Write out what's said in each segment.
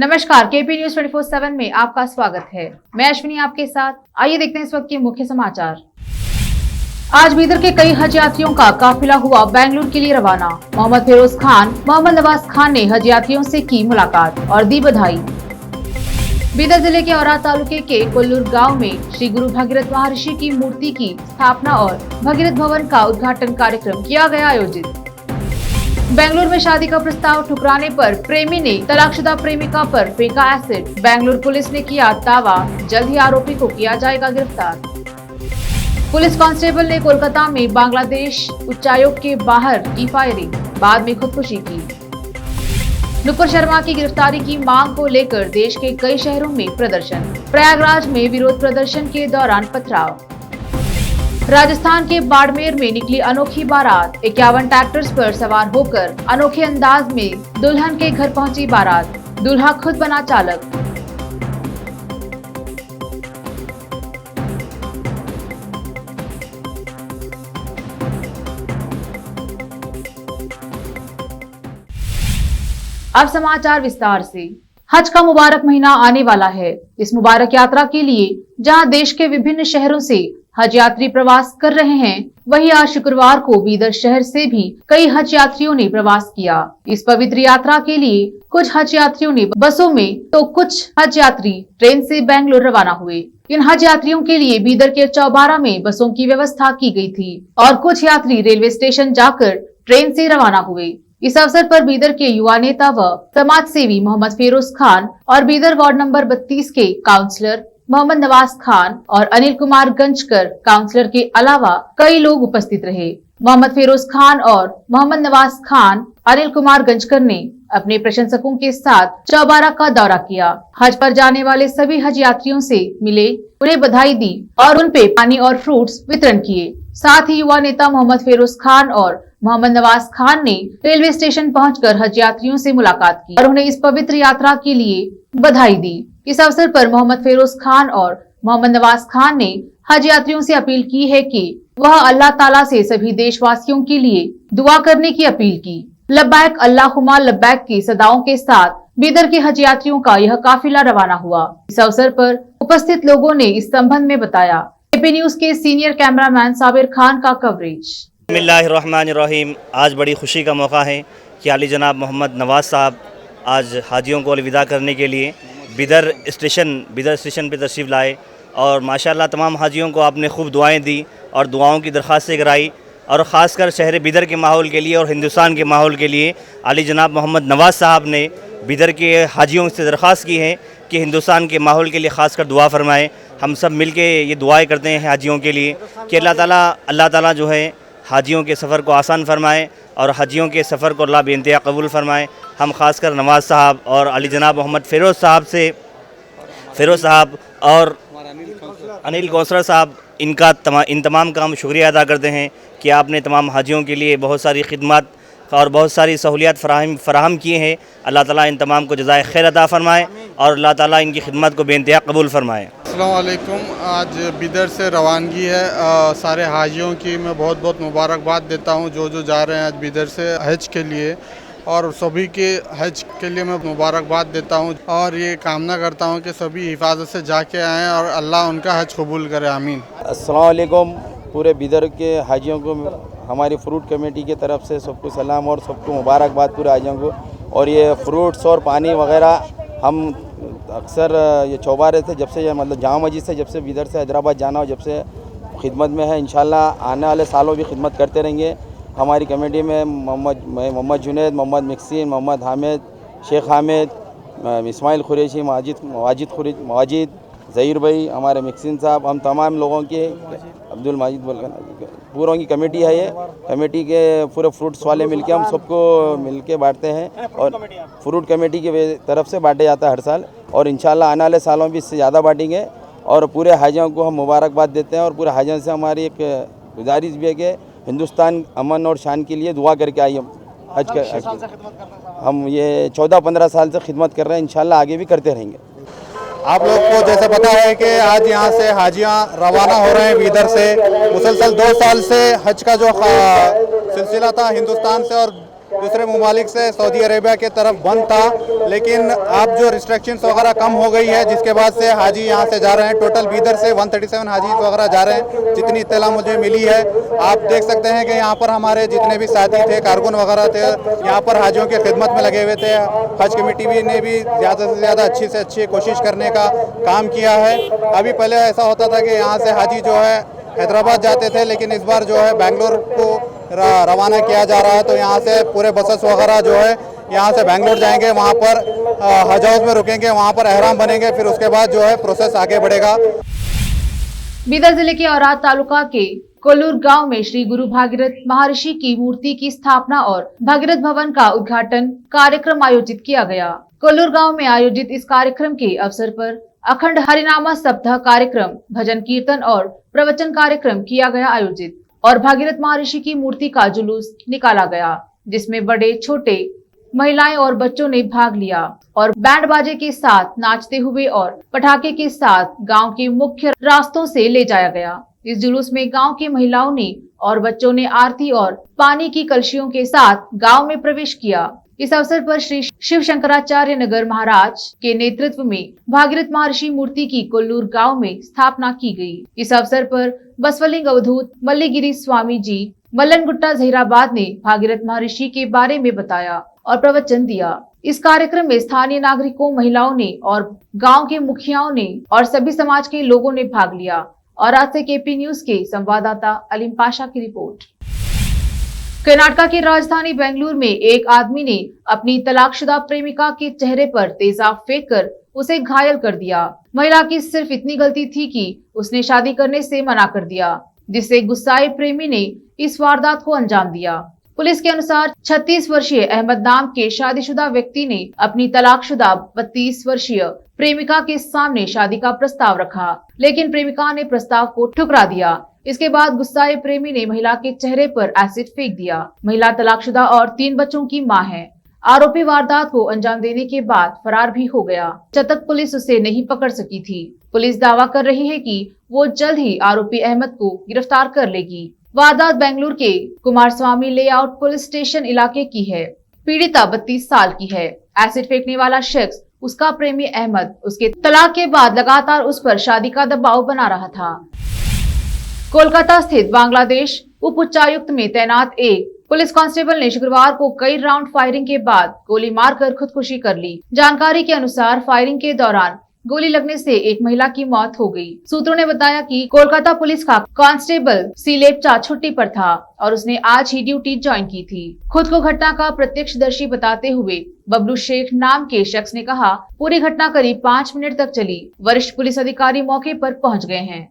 नमस्कार, KP news 24/7 में आपका स्वागत है। मैं अश्विनी आपके साथ। आइए देखते हैं इस वक्त के मुख्य समाचार। आज बीदर के कई हज यात्रियों का काफिला हुआ बेंगलुरु के लिए रवाना। मोहम्मद फिरोज खान, मोहम्मद नवाज खान ने हज यात्रियों से की मुलाकात और दी बधाई। बीदर जिले के औरा तालुके के कोल्लूर गांव में श्री गुरु भगीरथ महर्षि की मूर्ति की स्थापना और भगीरथ भवन का उद्घाटन कार्यक्रम किया गया आयोजित। बेंगलुरु में शादी का प्रस्ताव ठुकराने पर प्रेमी ने तलाकशुदा प्रेमिका पर फेंका एसिड। बेंगलुरु पुलिस ने किया दावा, जल्द ही आरोपी को किया जाएगा गिरफ्तार। पुलिस कांस्टेबल ने कोलकाता में बांग्लादेश उच्चायोग के बाहर की फायरिंग, बाद में खुदकुशी की। नुपुर शर्मा की गिरफ्तारी की मांग को लेकर देश के कई शहरों में प्रदर्शन। प्रयागराज में विरोध प्रदर्शन के दौरान पथराव। राजस्थान के बाड़मेर में निकली अनोखी बारात। 51 ट्रैक्टर्स पर सवार होकर अनोखे अंदाज में दुल्हन के घर पहुंची बारात। दूल्हा खुद बना चालक। अब समाचार विस्तार से। हज का मुबारक महीना आने वाला है। इस मुबारक यात्रा के लिए जहां देश के विभिन्न शहरों से हज यात्री प्रवास कर रहे हैं, वहीं आज शुक्रवार को बीदर शहर से भी कई हज यात्रियों ने प्रवास किया। इस पवित्र यात्रा के लिए कुछ हज यात्रियों ने बसों में तो कुछ हज यात्री ट्रेन से बेंगलुरु रवाना हुए। इन हज यात्रियों के लिए बीदर के चौबारा में बसों की व्यवस्था की गई थी और कुछ यात्री रेलवे स्टेशन जाकर ट्रेन से रवाना हुए। इस अवसर पर बीदर के युवा नेता व समाज सेवी मोहम्मद फिरोज खान और बीदर वार्ड नंबर 32 के काउंसलर मोहम्मद नवाज खान और अनिल कुमार गंजकर काउंसलर के अलावा कई लोग उपस्थित रहे। मोहम्मद फिरोज खान और मोहम्मद नवाज खान, अनिल कुमार गंजकर ने अपने प्रशंसकों के साथ चौबारा का दौरा किया। हज पर जाने वाले सभी हज यात्रियों से मिले, उन्हें बधाई दी और उन पे पानी और फ्रूट्स वितरण किए। साथ ही युवा नेता मोहम्मद फिरोज खान और मोहम्मद नवाज खान ने रेलवे स्टेशन पहुंचकर हज यात्रियों से मुलाकात की और उन्हें इस पवित्र यात्रा के लिए बधाई दी। इस अवसर पर मोहम्मद फिरोज खान और मोहम्मद नवाज खान ने हज यात्रियों से अपील की है कि वह अल्लाह ताला से सभी देशवासियों के लिए दुआ करने की अपील की। लब्बैक अल्लाहुम्मा लब्बैक की सदाओं के साथ बीदर के हज यात्रियों का यह काफिला रवाना हुआ। इस अवसर पर उपस्थित लोगों ने इस संबंध में बताया। केपी न्यूज के सीनियर कैमरामैन साबिर खान का कवरेज। बिस्मिल्लाहिर्रहमानिर्रहीम। आज बड़ी खुशी का मौका है कि आली जनाब मोहम्मद नवाज साहब आज हाजियों को अलविदा करने के लिए बीदर स्टेशन पे तशरीफ़ लाए और माशाल्लाह तमाम हाजियों को आपने खूब दुआएं दी और दुआओं की दरख्वास्तें कराई और ख़ासकर शहर बीदर के माहौल के लिए और हिंदुस्तान के माहौल के लिए आली जनाब मोहम्मद नवाज साहब ने बीदर के हाजियों से दरख्वास्त की है कि हिंदुस्तान के माहौल के लिए ख़ासकर दुआ फरमाएँ। हम सब मिल के ये दुआएँ करते हैं हाजियों के लिए कि अल्लाह ताला जो है हाजियों के सफ़र को आसान फरमाएँ और हाजियों के सफ़र को अल्लाह बेइंतहा कबूल फरमाएँ। हम खासकर नवाज़ साहब और अली जनाब मोहम्मद फिरोज़ साहब और अनिल कौंसलर साहब इन तमाम का हम शुक्रिया अदा करते हैं कि आपने तमाम हाजियों के लिए बहुत सारी खिदमत और बहुत सारी सहूलियात फ़राहम किए हैं। अल्लाह ताला इन तमाम को जज़ाए खैर अता फ़रमाए और अल्लाह ताला इनकी खिदमत को बेइंतहा कबूल फरमाए। अस्सलाम वालेकुम। आज बीदर से रवानगी है। सारे हाजियों की मैं बहुत बहुत मुबारकबाद देता हूँ जो जा रहे हैं आज बीदर से हज के लिए, और सभी के हज के लिए मैं मुबारकबाद देता हूँ और ये कामना करता हूँ कि सभी हिफाजत से जाके आएँ और अल्लाह उनका हज कबूल करे, आमीन। अस्सलाम वालेकुम। पूरे बीदर के हाजियों को हमारी फ्रूट कमेटी की तरफ से सबको सलाम और सबको मुबारकबाद पूरे हाजियों को। और ये फ्रूट्स और पानी वगैरह हम अक्सर ये चौबारे से जब से मतलब जामा मस्जिद से जब से बीदर से हैदराबाद जाना हो जब से खिदमत में है। इंशाल्लाह आने वाले सालों भी खिदमत करते रहेंगे। हमारी कमेटी में मोहम्मद जुनैद, मोहम्मद मिक्सिन, मोहम्मद हामिद, शेख हामिद, इस्माइल खुरैशी, माजिद ज़हीर भाई, हमारे मिक्सिन साहब, हम तमाम लोगों की अब्दुल माजिद पूरों की कमेटी है। ये कमेटी के पूरे फ्रूट्स वाले मिलके हम सबको मिलके बांटते हैं और फ्रूट कमेटी की तरफ से बांटे जाता है हर साल और इंशाल्लाह आने वाले सालों में इससे ज़्यादा बांटेंगे। और पूरे हाजियों को हम मुबारकबाद देते हैं और पूरे हाजियों से हमारी एक गुजारिश भी है कि हिंदुस्तान अमन और शान के लिए दुआ करके आइए। हम ये 14-15 साल से खिदमत कर रहे हैं, इंशाल्लाह आगे भी करते रहेंगे। आप लोग को जैसे पता है कि आज यहाँ से हाजियाँ रवाना हो रहे हैं बीदर से। मुसलसल 2 साल से हज का जो सिलसिला था हिंदुस्तान से और दूसरे ममालिक से सऊदी अरेबिया के तरफ बंद था, लेकिन अब जो रिस्ट्रिक्शंस वगैरह कम हो गई है, जिसके बाद से हाजी यहाँ से जा रहे हैं। टोटल बीदर से 137 हाजी वगैरह जा रहे हैं, जितनी इत्तला मुझे मिली है। आप देख सकते हैं कि यहाँ पर हमारे जितने भी साथी थे, कारकुन वगैरह थे, यहाँ पर हाजियों की खिदमत में लगे हुए थे। हज कमेटी भी ने भी ज़्यादा से ज़्यादा अच्छी से अच्छी कोशिश करने का काम किया है। अभी पहले ऐसा होता था कि यहाँ से हाजी जो है हैदराबाद जाते थे, लेकिन इस बार जो है बेंगलोर को रवाना किया जा रहा है। तो यहाँ से पूरे बसेस वगैरह जो है यहाँ से बेंगलोर जाएंगे, वहाँ पर हज हाउस में रुकेंगे, वहाँ पर एहराम बनेंगे, फिर उसके बाद जो है प्रोसेस आगे बढ़ेगा। बीदर जिले के औराद तालुका के कोल्लूर गांव में श्री गुरु भागीरथ महर्षि की मूर्ति की स्थापना और भागीरथ भवन का उद्घाटन कार्यक्रम आयोजित किया गया। कोल्लूर गांव में आयोजित इस कार्यक्रम के अवसर पर अखंड हरिनामा सप्ताह कार्यक्रम, भजन कीर्तन और प्रवचन कार्यक्रम किया गया आयोजित और भागीरथ महर्षि की मूर्ति का जुलूस निकाला गया, जिसमें बड़े छोटे महिलाएं और बच्चों ने भाग लिया और बैंड बाजे के साथ नाचते हुए और पटाखे के साथ गांव के मुख्य रास्तों से ले जाया गया। इस जुलूस में गांव की महिलाओं ने और बच्चों ने आरती और पानी की कलशियों के साथ गांव में प्रवेश किया। इस अवसर पर श्री शिव शंकराचार्य नगर महाराज के नेतृत्व में भागीरथ महर्षि मूर्ति की कोल्लूर गांव में स्थापना की गई। इस अवसर पर बसवलिंग अवधूत मल्लीगिरी स्वामी जी मल्लनगुट्टा जहीराबाद ने भागीरथ महर्षि के बारे में बताया और प्रवचन दिया। इस कार्यक्रम में स्थानीय नागरिकों, महिलाओं ने और गांव के मुखियाओं ने और सभी समाज के लोगों ने भाग लिया। और आज से केपी न्यूज के संवाददाता अलीम पाशा की रिपोर्ट। कर्नाटक की राजधानी बेंगलुरु में एक आदमी ने अपनी तलाकशुदा प्रेमिका के चेहरे पर तेजाब फेंककर उसे घायल कर दिया। महिला की सिर्फ इतनी गलती थी कि उसने शादी करने से मना कर दिया, जिससे गुस्साए प्रेमी ने इस वारदात को अंजाम दिया। पुलिस के अनुसार 36 वर्षीय अहमद नाम के शादीशुदा व्यक्ति ने अपनी तलाकशुदा 32 वर्षीय प्रेमिका के सामने शादी का प्रस्ताव रखा, लेकिन प्रेमिका ने प्रस्ताव को ठुकरा दिया। इसके बाद गुस्साए प्रेमी ने महिला के चेहरे पर एसिड फेंक दिया। महिला तलाकशुदा और 3 बच्चों की मां है। आरोपी वारदात को अंजाम देने के बाद फरार भी हो गया। जब तक पुलिस उसे नहीं पकड़ सकी थी। पुलिस दावा कर रही है कि वो जल्द ही आरोपी अहमद को गिरफ्तार कर लेगी। वारदात बेंगलुरु के कुमारस्वामी लेआउट पुलिस स्टेशन इलाके की है। पीड़िता 32 साल की है। एसिड फेंकने वाला शख्स उसका प्रेमी अहमद उसके तलाक के बाद लगातार उस पर शादी का दबाव बना रहा था। कोलकाता स्थित बांग्लादेश उप उच्चायुक्त में तैनात एक पुलिस कांस्टेबल ने शुक्रवार को कई राउंड फायरिंग के बाद गोली मारकर खुदकुशी कर ली। जानकारी के अनुसार फायरिंग के दौरान गोली लगने से एक महिला की मौत हो गई। सूत्रों ने बताया कि कोलकाता पुलिस का कांस्टेबल सीलेपचा छुट्टी पर था और उसने आज ही ड्यूटी ज्वाइन की थी। खुद को घटना का प्रत्यक्षदर्शी बताते हुए बबलू शेख नाम के शख्स ने कहा, पूरी घटना करीब 5 मिनट तक चली। वरिष्ठ पुलिस अधिकारी मौके पर पहुंच गए हैं।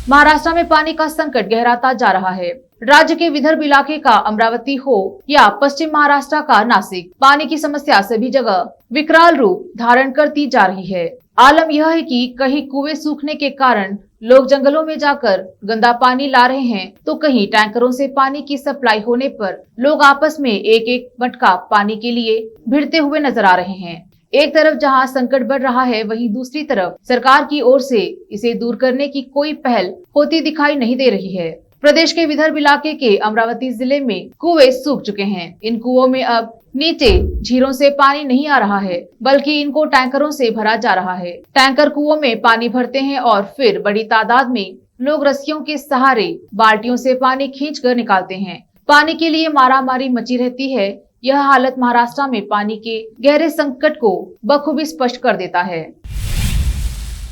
महाराष्ट्र में पानी का संकट गहराता जा रहा है। राज्य के विदर्भ इलाके का अमरावती हो या पश्चिम महाराष्ट्र का नासिक, पानी की समस्या सभी जगह विकराल रूप धारण करती जा रही है। आलम यह है कि कहीं कुएं सूखने के कारण लोग जंगलों में जाकर गंदा पानी ला रहे हैं, तो कहीं टैंकरों से पानी की सप्लाई होने पर लोग आपस में एक एक मटका पानी के लिए भिड़ते हुए नजर आ रहे हैं। एक तरफ जहां संकट बढ़ रहा है, वहीं दूसरी तरफ सरकार की ओर से इसे दूर करने की कोई पहल होती दिखाई नहीं दे रही है। प्रदेश के विदर्भ इलाके के अमरावती जिले में कुएं सूख चुके हैं। इन कुओं में अब नीचे झीलों से पानी नहीं आ रहा है, बल्कि इनको टैंकरों से भरा जा रहा है। टैंकर कुओं में पानी भरते हैं और फिर बड़ी तादाद में लोग रस्सियों के सहारे बाल्टियों से पानी खींचकर निकालते हैं। पानी के लिए मारामारी मची रहती है। यह हालत महाराष्ट्र में पानी के गहरे संकट को बखूबी स्पष्ट कर देता है।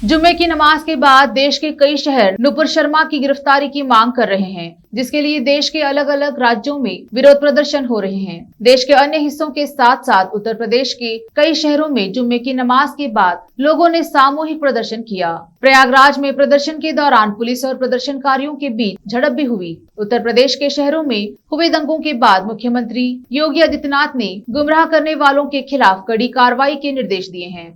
जुम्मे की नमाज के बाद देश के कई शहर नुपुर शर्मा की गिरफ्तारी की मांग कर रहे हैं, जिसके लिए देश के अलग अलग राज्यों में विरोध प्रदर्शन हो रहे हैं। देश के अन्य हिस्सों के साथ साथ उत्तर प्रदेश के कई शहरों में जुम्मे की नमाज के बाद लोगों ने सामूहिक प्रदर्शन किया। प्रयागराज में प्रदर्शन के दौरान पुलिस और प्रदर्शनकारियों के बीच झड़प भी हुई। उत्तर प्रदेश के शहरों में हुए दंगों के बाद मुख्यमंत्री योगी आदित्यनाथ ने गुमराह करने वालों के खिलाफ कड़ी कार्रवाई के निर्देश दिए हैं।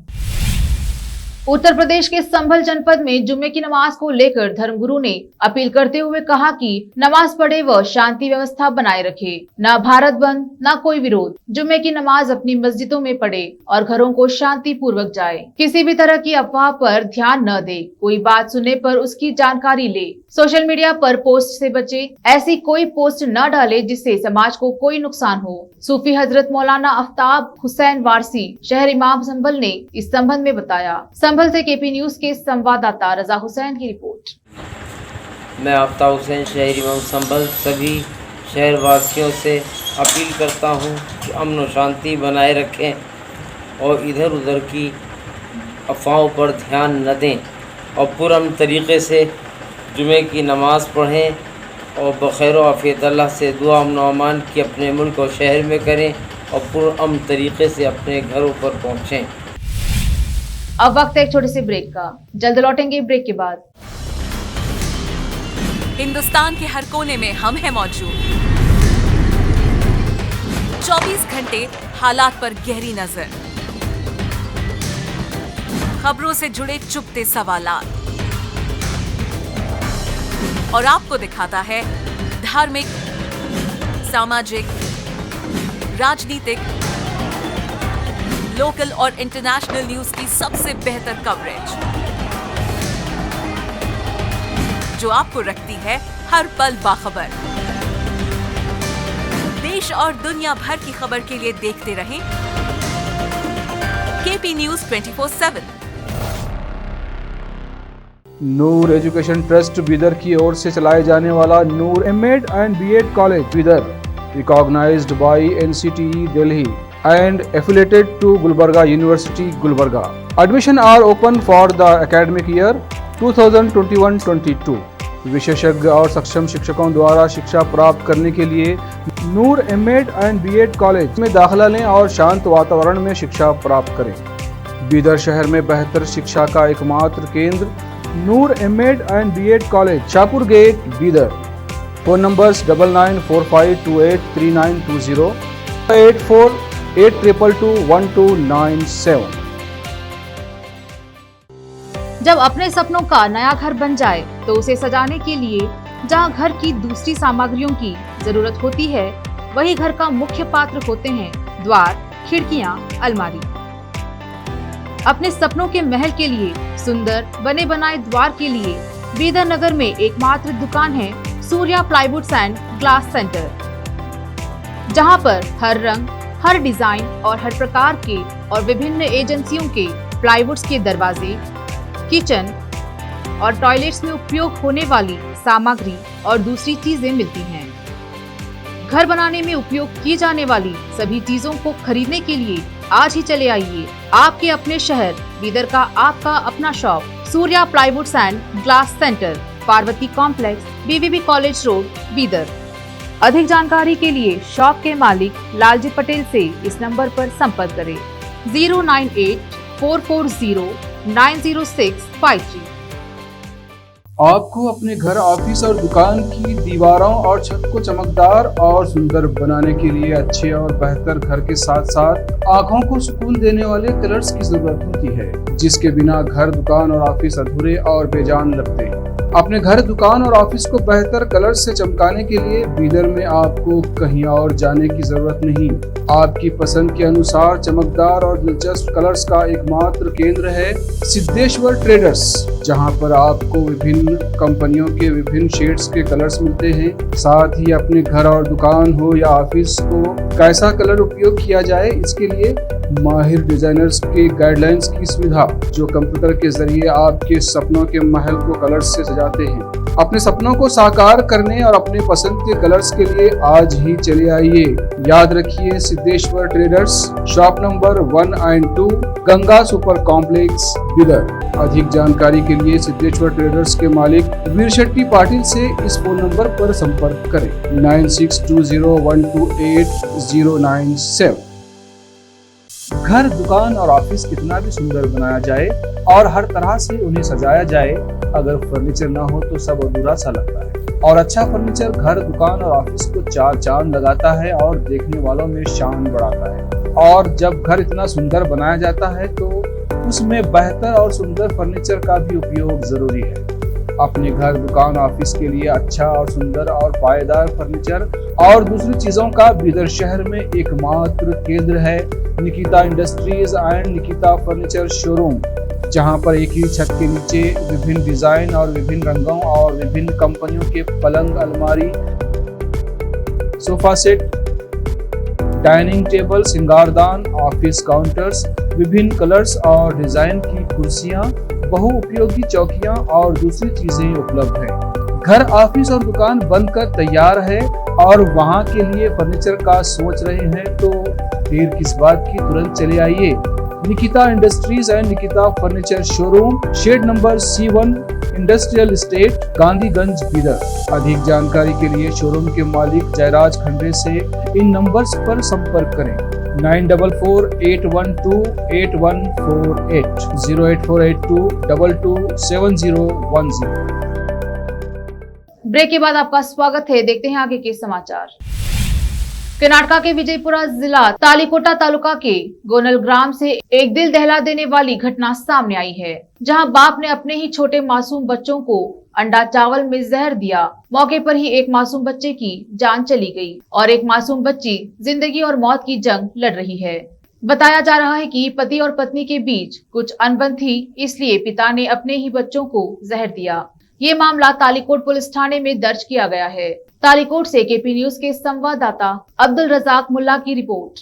उत्तर प्रदेश के संभल जनपद में जुम्मे की नमाज को लेकर धर्मगुरु ने अपील करते हुए कहा कि नमाज पढ़े व शांति व्यवस्था बनाए रखे। न भारत बंद न कोई विरोध। जुम्मे की नमाज अपनी मस्जिदों में पढ़े और घरों को शांति पूर्वक जाए। किसी भी तरह की अफवाह पर ध्यान न दे। कोई बात सुनने पर उसकी जानकारी ले। सोशल मीडिया पर पोस्ट से बचे। ऐसी कोई पोस्ट न डाले जिससे समाज को कोई नुकसान हो। सूफी हजरत मौलाना आफ्ताब हुसैन वारसी शहर इमाम संभल ने इस संबंध में बताया। संभल से केपी न्यूज के संवाददाता रजा हुसैन की रिपोर्ट। मैं आफ्ताब हुसैन शहर इमाम संभल सभी शहर वासियों से अपील करता हूं कि अमन और शांति बनाए रखें और इधर उधर की अफवाहों पर ध्यान न दें और पुरअमन तरीक़े से जुमे की नमाज़ पढ़ें और बखैर आफियत अल्लाह से दुआ अमन व अमान की अपने मुल्क और शहर में करें और पुरअमन तरीक़े से अपने घरों पर पहुँचें। अब वक्त है एक छोटे से ब्रेक का। जल्द लौटेंगे ब्रेक के बाद। हिंदुस्तान के हर कोने में हम हैं मौजूद। 24 घंटे हालात पर गहरी नजर, खबरों से जुड़े चुपते सवालात और आपको दिखाता है धार्मिक, सामाजिक, राजनीतिक, लोकल और इंटरनेशनल न्यूज की सबसे बेहतर कवरेज जो आपको रखती है हर पल बाखबर। देश और दुनिया भर की खबर के लिए देखते रहें KP news 24/7। Noor education trust Bidar की ओर से चलाए जाने वाला Noor MEd and BEd college Bidar, recognised by NCTE Delhi and affiliated to Gulbarga University, Gulbarga. Admission are open for the academic year 2021-22. विशेषज्ञ और सक्षम शिक्षकों द्वारा शिक्षा प्राप्त करने के लिए नूर एमएड एंड बीएड कॉलेज में दाखिला लें और शांत वातावरण में शिक्षा प्राप्त करें। बीदर शहर में बेहतर शिक्षा का एकमात्र केंद्र Noor MEd and BEd college, Shahpur gate, Bidar. Phone numbers 9945283920, 8482221297। जब अपने सपनों का नया घर बन जाए तो उसे सजाने के लिए जहां घर की दूसरी सामग्रियों की जरूरत होती है, वही घर का मुख्य पात्र होते हैं द्वार, खिड़कियां, अलमारी। अपने सपनों के महल के लिए सुंदर बने बनाए द्वार के लिए बीदर नगर में एकमात्र दुकान है सूर्या प्लाईवुड्स एंड ग्लास सेंटर, जहां पर हर रंग, हर डिजाइन और हर प्रकार के और विभिन्न एजेंसियों के प्लाईवुड्स के दरवाजे, किचन और टॉयलेट्स में उपयोग होने वाली सामग्री और दूसरी चीजें मिलती हैं। घर बनाने में उपयोग की जाने वाली सभी चीजों को खरीदने के लिए आज ही चले आइए आपके अपने शहर बीदर का आपका अपना shop Surya प्लाईवुड्स and glass centre, Parvati complex, BVB college road, Bidar. अधिक जानकारी के लिए शॉप के मालिक लालजी पटेल से इस नंबर पर संपर्क करें 09844090653। आपको अपने घर, ऑफिस और दुकान की दीवारों और छत को चमकदार और सुंदर बनाने के लिए अच्छे और बेहतर घर के साथ साथ आंखों को सुकून देने वाले कलर्स की जरूरत होती है, जिसके बिना घर, दुकान और ऑफिस अधूरे और बेजान लगते हैं। अपने घर, दुकान और ऑफिस को बेहतर कलर्स से चमकाने के लिए बीदर में आपको कहीं और जाने की जरूरत नहीं। आपकी पसंद के अनुसार चमकदार और दिलचस्प कलर्स का एकमात्र केंद्र है सिद्धेश्वर ट्रेडर्स, जहां पर आपको विभिन्न कंपनियों के विभिन्न शेड्स के कलर्स मिलते हैं। साथ ही अपने घर और दुकान हो या ऑफिस को कैसा कलर उपयोग किया जाए, इसके लिए माहिर डिजाइनर्स के गाइडलाइंस की सुविधा, जो कंप्यूटर के जरिए आपके सपनों के महल को कलर्स से सजाते हैं। अपने सपनों को साकार करने और अपने पसंद के कलर्स के लिए आज ही चले आइए। याद रखिए, Siddheshwar traders, shop number 1 and 2, Ganga super complex, Bidar. अधिक जानकारी के लिए सिद्धेश्वर ट्रेडर्स के मालिक वीर शेट्टी पाटिल से इस फोन नंबर पर संपर्क करें 9620128097। घर, दुकान और ऑफिस कितना भी सुंदर बनाया जाए और हर तरह से उन्हें सजाया जाए, अगर फर्नीचर ना हो तो सब अधूरा सा लगता है। और अच्छा फर्नीचर घर, दुकान और ऑफिस को चार चांद लगाता है और देखने वालों में शान बढ़ाता है। और जब घर इतना सुंदर बनाया जाता है तो उसमें बेहतर और सुंदर फर्नीचर का भी उपयोग जरूरी है। अपने घर, दुकान, ऑफिस के लिए अच्छा और सुंदर और पायदार फर्नीचर और दूसरी चीजों का बीदर शहर में एकमात्र केंद्र है Nikita industries and Nikita furniture showroom, जहां पर एक ही छत के नीचे विभिन्न डिजाइन और विभिन्न रंगों और विभिन्न कंपनियों के पलंग, अलमारी, सोफा सेट, डाइनिंग टेबल, सिंगारदान, ऑफिस काउंटर्स, विभिन्न कलर्स और डिजाइन की कुर्सियां, बहुउपयोगी चौकियां और दूसरी चीजें उपलब्ध हैं। घर, ऑफिस और दुकान बनकर तैयार है और वहां के लिए फर्नीचर का सोच रहे हैं तो देर किस बात की, तुरंत चले आइए। Nikita industries and Nikita furniture showroom, shed number C1, industrial estate, Gandhiganj, Bidar. अधिक जानकारी के लिए शोरूम के मालिक जयराज खंडे से इन नंबर्स पर संपर्क करें 9448128148 08482227010। ब्रेक के बाद आपका स्वागत है। देखते हैं आगे के समाचार। कर्नाटका के विजयपुरा जिला तालीकोटा तालुका के गोनल ग्राम से एक दिल दहला देने वाली घटना सामने आई है, जहां बाप ने अपने ही छोटे मासूम बच्चों को अंडा चावल में जहर दिया। मौके पर ही एक मासूम बच्चे की जान चली गई और एक मासूम बच्ची जिंदगी और मौत की जंग लड़ रही है। बताया जा रहा है कि पति और पत्नी के बीच कुछ अनबन थी, इसलिए पिता ने अपने ही बच्चों को जहर दिया। ये मामला तालीकोट पुलिस थाने में दर्ज किया गया है। तालीकोट से केपी न्यूज के संवाददाता अब्दुल रजाक मुल्ला की रिपोर्ट।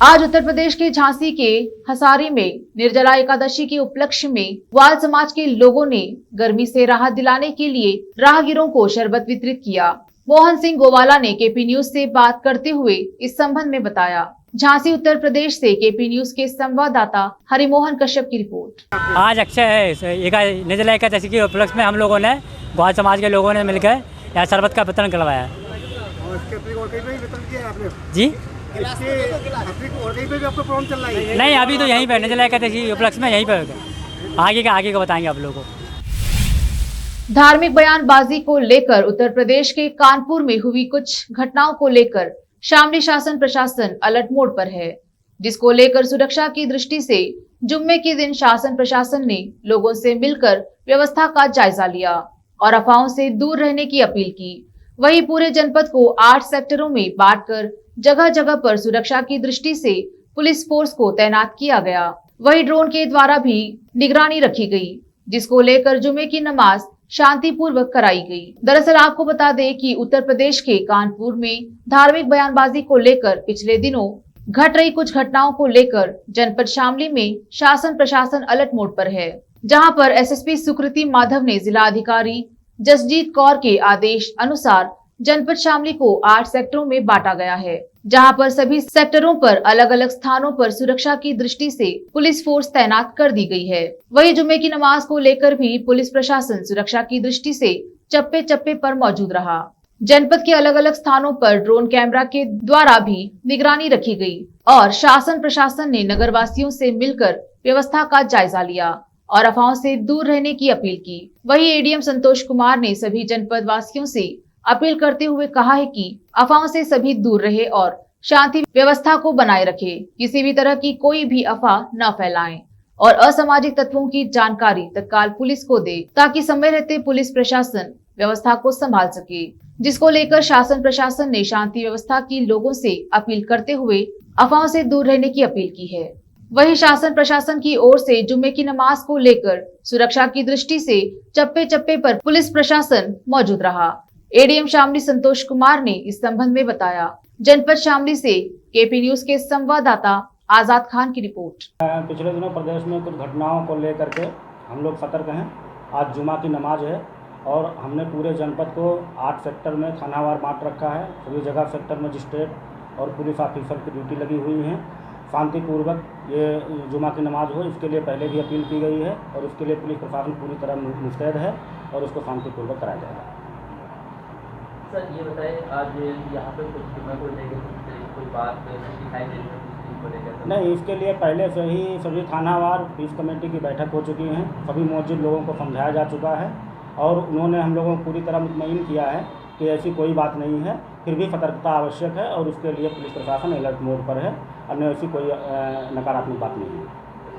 आज उत्तर प्रदेश के झांसी के हसारी में निर्जला एकादशी के उपलक्ष्य में वाल समाज के लोगों ने गर्मी से राहत दिलाने के लिए राहगीरों को शरबत वितरित किया। मोहन सिंह गोवाला ने केपी न्यूज से बात करते हुए इस संबंध में बताया। झांसी उत्तर प्रदेश से केपी न्यूज के संवाददाता हरिमोहन कश्यप की रिपोर्ट। आज अक्षय है निर्जला एकादशी के उपलक्ष्य में हम लोगों ने ग्वाल समाज के लोगों ने मिलकर यहाँ शरबत का वितरण करवाया है। जी आपको प्रॉब्लम चल रहा है? नहीं, अभी तो यहीं पर निर्जला एकादशी उपलक्ष्य में यहीं पर आगे का बताएंगे आप लोगों को। धार्मिक बयानबाजी को लेकर उत्तर प्रदेश के कानपुर में हुई कुछ घटनाओं को लेकर शामली शासन प्रशासन अलर्ट मोड पर है, जिसको लेकर सुरक्षा की दृष्टि से जुम्मे के दिन शासन प्रशासन ने लोगों से मिलकर व्यवस्था का जायजा लिया और अफवाहों से दूर रहने की अपील की। वहीं पूरे जनपद को 8 सेक्टरों में बांटकर जगह जगह पर सुरक्षा की दृष्टि से पुलिस फोर्स को तैनात किया गया। वहीं ड्रोन के द्वारा भी निगरानी रखी गई, जिसको लेकर जुमे की नमाज शांतिपूर्वक कराई गई। दरअसल आपको बता दें कि उत्तर प्रदेश के कानपुर में धार्मिक बयानबाजी को लेकर पिछले दिनों घट रही कुछ घटनाओं को लेकर जनपद शामली में शासन प्रशासन अलर्ट मोड पर है, जहां पर एसएसपी सुकृति माधव ने जिला अधिकारी जसजीत कौर के आदेश अनुसार जनपद शामली को 8 सेक्टरों में बांटा गया है, जहां पर सभी सेक्टरों पर अलग अलग स्थानों पर सुरक्षा की दृष्टि से पुलिस फोर्स तैनात कर दी गई है। वहीं जुमे की नमाज को लेकर भी पुलिस प्रशासन सुरक्षा की दृष्टि से चप्पे चप्पे पर मौजूद रहा। जनपद के अलग अलग स्थानों पर ड्रोन कैमरा के द्वारा भी निगरानी रखी गई और शासन प्रशासन ने नगर वासियों से मिलकर व्यवस्था का जायजा लिया और अफवाहों से दूर रहने की अपील की। वहीं एडीएम संतोष कुमार ने सभी जनपद वासियों से अपील करते हुए कहा है कि अफवाहों से सभी दूर रहे और शांति व्यवस्था को बनाए रखे, किसी भी तरह की कोई भी अफवाह न फैलाएं और असामाजिक तत्वों की जानकारी तत्काल पुलिस को दे, ताकि समय रहते पुलिस प्रशासन व्यवस्था को संभाल सके। जिसको लेकर शासन प्रशासन ने शांति व्यवस्था की लोगों से अपील करते हुए अफवाहों से दूर रहने की अपील की है। वहीं शासन प्रशासन की ओर से जुम्मे की नमाज को लेकर सुरक्षा की दृष्टि से चप्पे चप्पे पर पुलिस प्रशासन मौजूद रहा। एडीएम शामली संतोष कुमार ने इस संबंध में बताया। जनपद शामली से केपी न्यूज के संवाददाता आजाद खान की रिपोर्ट। पिछले दिनों प्रदेश में कुछ घटनाओं को लेकर के हम लोग सतर्क हैं। आज जुमा की नमाज है और हमने पूरे जनपद को 8 सेक्टर में थानावार बांट रखा है। सभी जगह सेक्टर मजिस्ट्रेट और पुलिस ऑफिसर की ड्यूटी लगी हुई है। शांतिपूर्वक ये जुमा की नमाज हो, इसके लिए पहले भी अपील की गई है और उसके लिए पुलिस प्रशासन पूरी तरह मुस्तैद है और उसको शांतिपूर्वक कराया जाएगा। सर ये बताएं, आज यहाँ पे कुछ जुम्मे को लेकर कोई बात दिखाई दे रही है? नहीं, इसके लिए पहले से ही सभी थानावार पीस कमेटी की बैठक हो चुकी है। सभी मौजूद लोगों को समझाया जा चुका है और उन्होंने हम लोगों को पूरी तरह मुतमईन किया है कि ऐसी कोई बात नहीं है। फिर भी सतर्कता आवश्यक है और उसके लिए पुलिस प्रशासन अलर्ट मोड पर है। अन्य ऐसी कोई नकारात्मक बात नहीं है।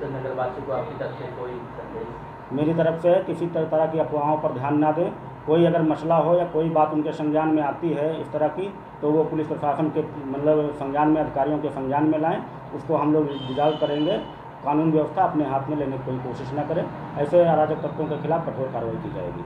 तो नगरवासियों को आपकी तरफ से कोई संदेश? मेरी तरफ से किसी तरह की अफवाहों पर ध्यान ना दें। कोई अगर मसला हो या कोई बात उनके संज्ञान में आती है इस तरह की, तो वो पुलिस प्रशासन के मतलब संज्ञान में, अधिकारियों के संज्ञान में लाएं। उसको हम लोग रिजॉल्व करेंगे। कानून व्यवस्था अपने हाथ में लेने की कोई कोशिश न करें। ऐसे अराजक तत्वों के खिलाफ कठोर कार्रवाई की जाएगी।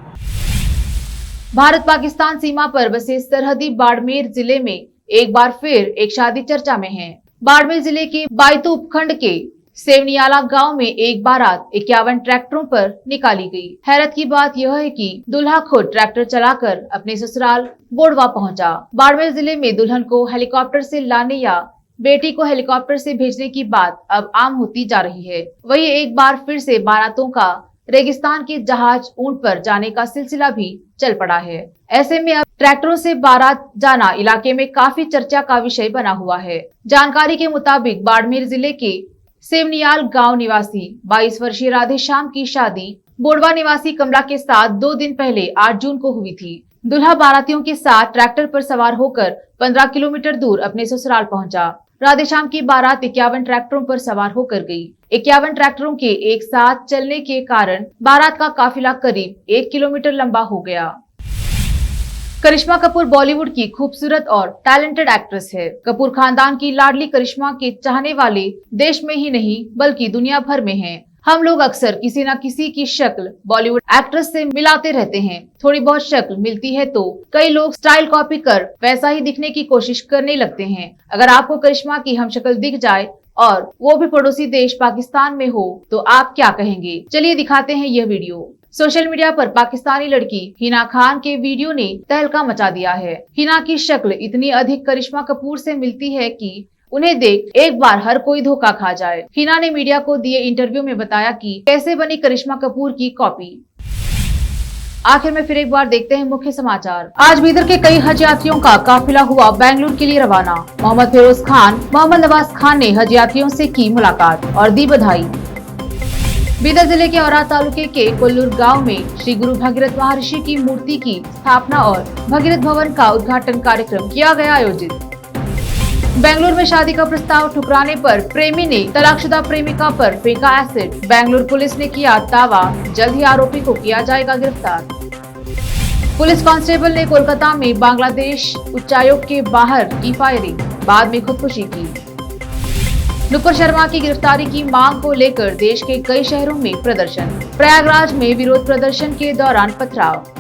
भारत पाकिस्तान सीमा पर बसे सरहदी बाड़मेर जिले में एक बार फिर एक शादी चर्चा में है। बाड़मेर जिले के बायतू उपखंड के सेवनियाला गांव में एक बारात 51 ट्रैक्टरों पर निकाली गई। हैरत की बात यह है कि दूल्हा खुद ट्रैक्टर चलाकर अपने ससुराल बोड़वा पहुंचा। बाड़मेर जिले में दुल्हन को हेलीकॉप्टर से लाने या बेटी को हेलीकॉप्टर से भेजने की बात अब आम होती जा रही है। वहीं एक बार फिर से बारातों का रेगिस्तान के जहाज ऊंट पर जाने का सिलसिला भी चल पड़ा है। ऐसे में अब ट्रैक्टरों से बारात जाना इलाके में काफी चर्चा का विषय बना हुआ है। जानकारी के मुताबिक बाड़मेर जिले के सेवनियाल गांव निवासी 22 वर्षीय राधेश्याम की शादी बोड़वा निवासी कमला के साथ 2 दिन पहले 8 जून को हुई थी। दूल्हा बारातियों के साथ ट्रैक्टर पर सवार होकर 15 किलोमीटर दूर अपने ससुराल पहुंचा। राधेश्याम की बारात 51 ट्रैक्टरों पर सवार होकर गई। 51 ट्रैक्टरों के एक साथ चलने के कारण बारात का काफिला करीब 1 किलोमीटर लंबा हो गया। करिश्मा कपूर बॉलीवुड की खूबसूरत और टैलेंटेड एक्ट्रेस है। कपूर खानदान की लाडली करिश्मा के चाहने वाले देश में ही नहीं बल्कि दुनिया भर में हैं। हम लोग अक्सर किसी न किसी की शक्ल बॉलीवुड एक्ट्रेस से मिलाते रहते हैं। थोड़ी बहुत शक्ल मिलती है तो कई लोग स्टाइल कॉपी कर वैसा ही दिखने की कोशिश करने लगते हैं। अगर आपको करिश्मा की हम शक्ल दिख जाए और वो भी पड़ोसी देश पाकिस्तान में हो तो आप क्या कहेंगे? चलिए दिखाते हैं यह वीडियो। सोशल मीडिया पर पाकिस्तानी लड़की हिना खान के वीडियो ने तहलका मचा दिया है। हिना की शक्ल इतनी अधिक करिश्मा कपूर से मिलती है कि उन्हें देख एक बार हर कोई धोखा खा जाए। हिना ने मीडिया को दिए इंटरव्यू में बताया कि कैसे बनी करिश्मा कपूर की कॉपी। आखिर में फिर एक बार देखते हैं मुख्य समाचार। आज बीदर के कई हज यात्रियों का काफिला हुआ बेंगलुरु के लिए रवाना। मोहम्मद फिरोज खान, मोहम्मद नवाज खान ने हज यात्रियों से की मुलाकात और दी बधाई। बीदर जिले के औरा तालुके के कोल्लूर गांव में श्री गुरु भगीरथ महर्षि की मूर्ति की स्थापना और भगीरथ भवन का उद्घाटन कार्यक्रम किया गया आयोजित। बेंगलुरु में शादी का प्रस्ताव ठुकराने पर प्रेमी ने तलाकशुदा प्रेमिका पर फेंका एसिड। बेंगलुरु पुलिस ने किया दावा, जल्द ही आरोपी को किया जाएगा गिरफ्तार। पुलिस कांस्टेबल ने कोलकाता में बांग्लादेश उच्चायोग के बाहर की फायरिंग, बाद में खुदकुशी की। नुपुर शर्मा की गिरफ्तारी की मांग को लेकर देश के कई शहरों में प्रदर्शन। प्रयागराज में विरोध प्रदर्शन के दौरान पथराव।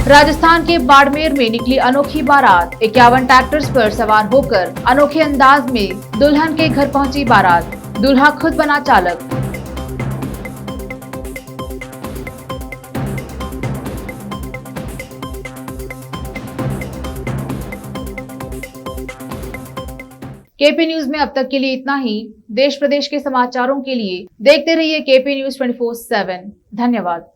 राजस्थान के बाड़मेर में निकली अनोखी बारात। 51 ट्रैक्टर्स पर सवार होकर अनोखे अंदाज में दुल्हन के घर पहुंची बारात। दूल्हा खुद बना चालक। केपी न्यूज में अब तक के लिए इतना ही। देश प्रदेश के समाचारों के लिए देखते रहिए केपी न्यूज 24/7। धन्यवाद।